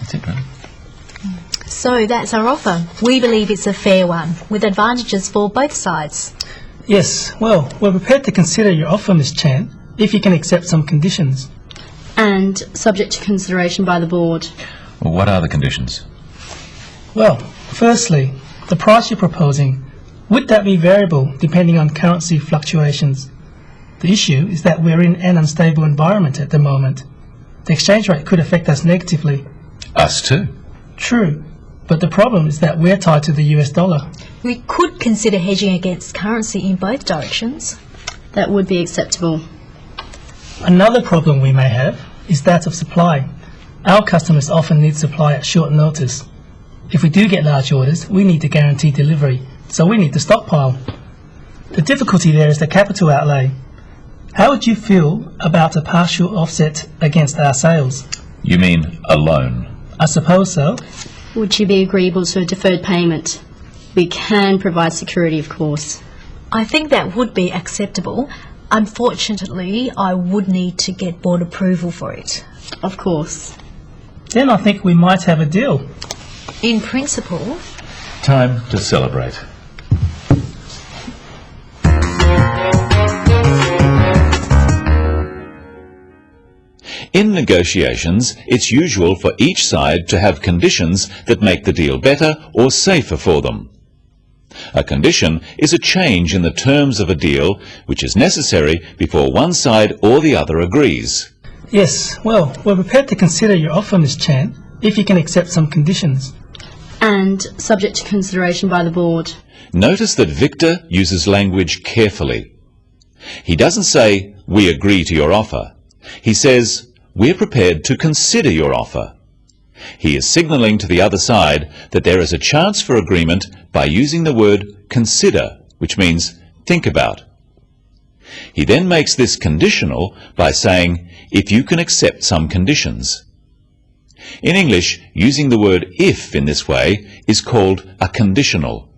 That's it, right? So that's our offer. We believe it's a fair one, with advantages for both sides. Yes, well, we're prepared to consider your offer, Ms. Chan, if you can accept some conditions. And subject to consideration by the board. Well, what are the conditions? Well, firstly, the price you're proposing, would that be variable depending on currency fluctuations? The issue is that we're in an unstable environment at the moment. The exchange rate could affect us negatively. Us too. True, but the problem is that we're tied to the US dollar. We could consider hedging against currency in both directions. That would be acceptable. Another problem we may have is that of supply. Our customers often need supply at short notice. If we do get large orders, we need to guarantee delivery, so we need to stockpile. The difficulty there is the capital outlay. How would you feel about a partial offset against our sales? You mean a loan? I suppose so. Would you be agreeable to a deferred payment? We can provide security, of course. I think that would be acceptable. Unfortunately, I would need to get board approval for it. Of course. Then I think we might have a deal. In principle. Time to celebrate. In negotiations, it's usual for each side to have conditions that make the deal better or safer for them. A condition is a change in the terms of a deal which is necessary before one side or the other agrees. Yes, well, we're prepared to consider your offer, Ms. Chan, if you can accept some conditions. And subject to consideration by the board. Notice that Victor uses language carefully. He doesn't say, "We agree to your offer." He says, "We're prepared to consider your offer." He is signalling to the other side that there is a chance for agreement by using the word consider, which means think about. He then makes this conditional by saying, "if you can accept some conditions." In English, using the word if in this way is called a conditional.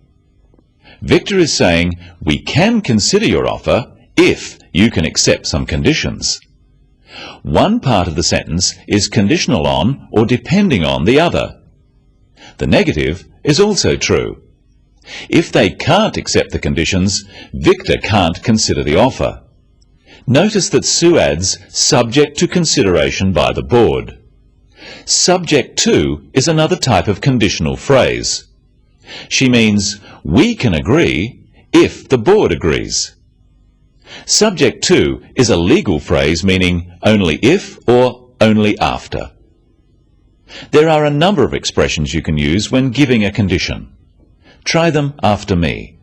Victor is saying, "We can consider your offer if you can accept some conditions." One part of the sentence is conditional on or depending on the other. The negative is also true. If they can't accept the conditions, Victor can't consider the offer. Notice that Sue adds subject to consideration by the board. Subject to is another type of conditional phrase. She means we can agree if the board agrees. Subject to is a legal phrase meaning only if or only after. There are a number of expressions you can use when giving a condition. Try them after me.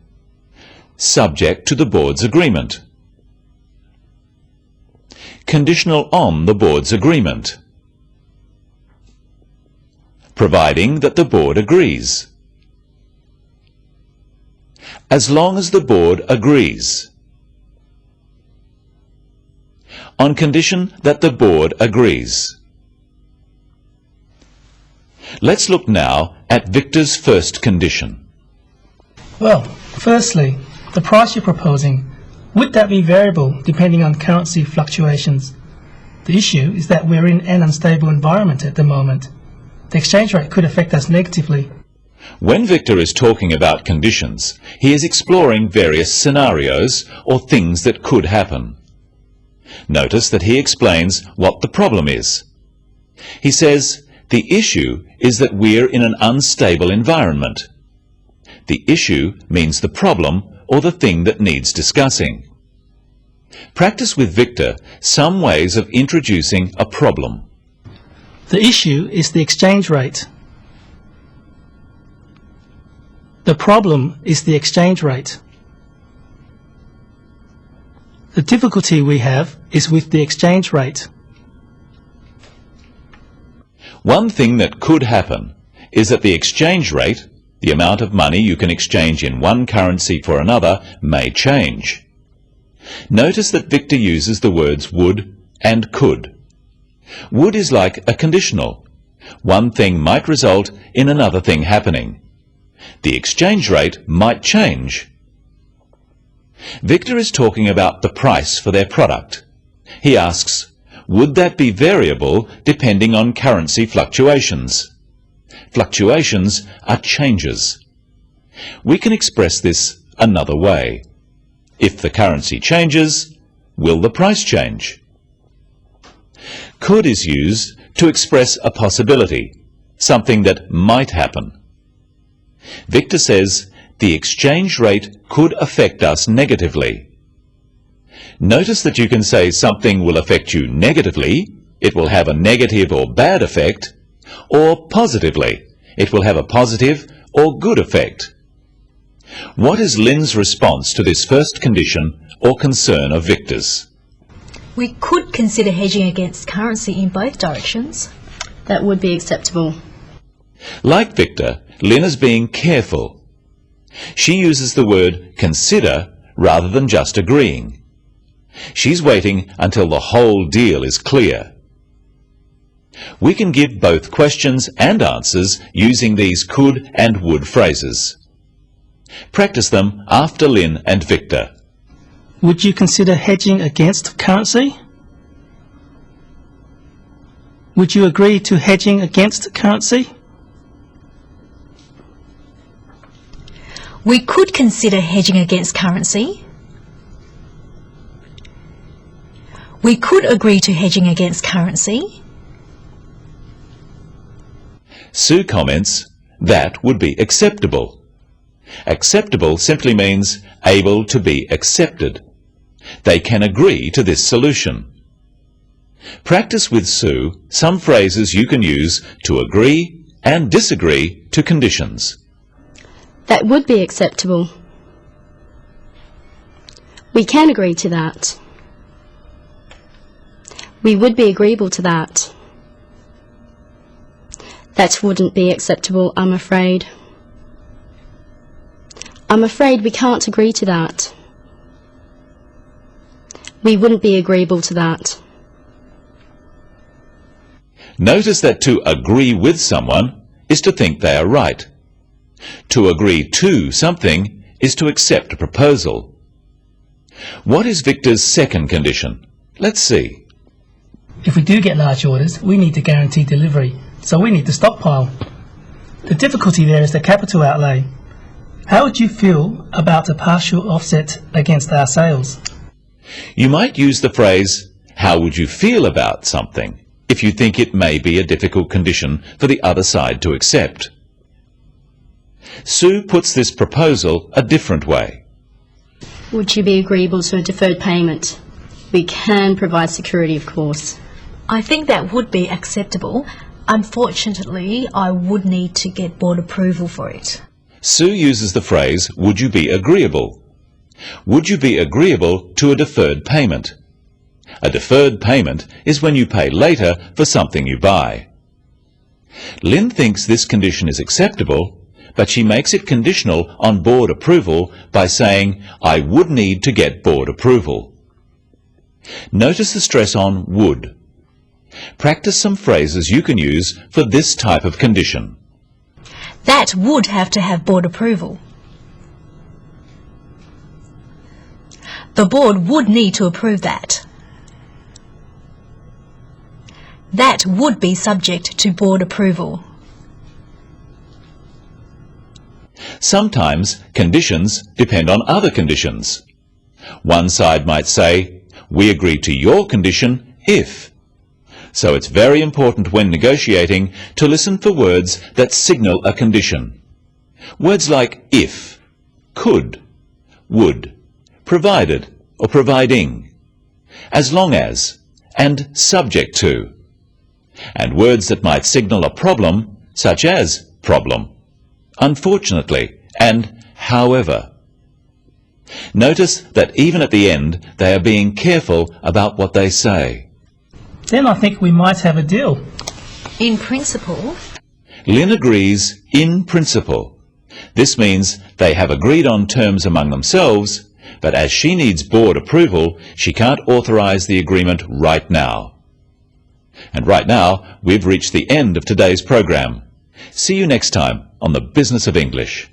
Subject to the board's agreement. Conditional on the board's agreement. Providing that the board agrees. As long as the board agrees. On condition that the board agrees. Let's look now at Victor's first condition. Well, firstly, the price you're proposing, would that be variable depending on currency fluctuations? The issue is that we're in an unstable environment at the moment. The exchange rate could affect us negatively. When Victor is talking about conditions, he is exploring various scenarios or things that could happen. Notice that he explains what the problem is. He says, the issue is that we're in an unstable environment. The issue means the problem or the thing that needs discussing. Practice with Victor some ways of introducing a problem. The issue is the exchange rate. The problem is the exchange rate. The difficulty we have is with the exchange rate. One thing that could happen is that the exchange rate, the amount of money you can exchange in one currency for another, may change. Notice that Victor uses the words would and could. Would is like a conditional. One thing might result in another thing happening. The exchange rate might change. Victor is talking about the price for their product. He asks, would that be variable depending on currency fluctuations? Fluctuations are changes. We can express this another way. If the currency changes, will the price change? Could is used to express a possibility, something that might happen. Victor says the exchange rate could affect us negatively. Notice that you can say something will affect you negatively, it will have a negative or bad effect, or positively, it will have a positive or good effect. What is Lynn's response to this first condition or concern of Victor's? We could consider hedging against currency in both directions. That would be acceptable. Like Victor, Lynn is being careful. She uses the word consider rather than just agreeing. She's waiting until the whole deal is clear. We can give both questions and answers using these could and would phrases. Practice them after Lynn and Victor. Would you consider hedging against currency? Would you agree to hedging against currency? We could consider hedging against currency. We could agree to hedging against currency. Sue comments, that would be acceptable. Acceptable simply means able to be accepted. They can agree to this solution. Practice with Sue some phrases you can use to agree and disagree to conditions. That would be acceptable. We can agree to that. We would be agreeable to that. That wouldn't be acceptable, I'm afraid. I'm afraid we can't agree to that. We wouldn't be agreeable to that. Notice that to agree with someone is to think they are right. To agree to something is to accept a proposal. What is Victor's second condition? Let's see. If we do get large orders, we need to guarantee delivery, so we need to stockpile. The difficulty there is the capital outlay. How would you feel about a partial offset against our sales? You might use the phrase, how would you feel about something, if you think it may be a difficult condition for the other side to accept. Sue puts this proposal a different way. Would you be agreeable to a deferred payment? We can provide security, of course. I think that would be acceptable. Unfortunately, I would need to get board approval for it. Sue uses the phrase, would you be agreeable? Would you be agreeable to a deferred payment? A deferred payment is when you pay later for something you buy. Lynn thinks this condition is acceptable, but she makes it conditional on board approval by saying, I would need to get board approval. Notice the stress on would. Practice some phrases you can use for this type of condition. That would have to have board approval. The board would need to approve that. That would be subject to board approval. Sometimes conditions depend on other conditions. One side might say, we agree to your condition if. So it's very important when negotiating to listen for words that signal a condition. Words like if, could, would, provided or providing, as long as, and subject to. And words that might signal a problem, such as problem, unfortunately, and however. Notice that even at the end, they are being careful about what they say. Then I think we might have a deal. In principle, Lynn agrees in principle. This means they have agreed on terms among themselves, but as she needs board approval, she can't authorise the agreement right now. And right now, we've reached the end of today's program. See you next time on the Business of English.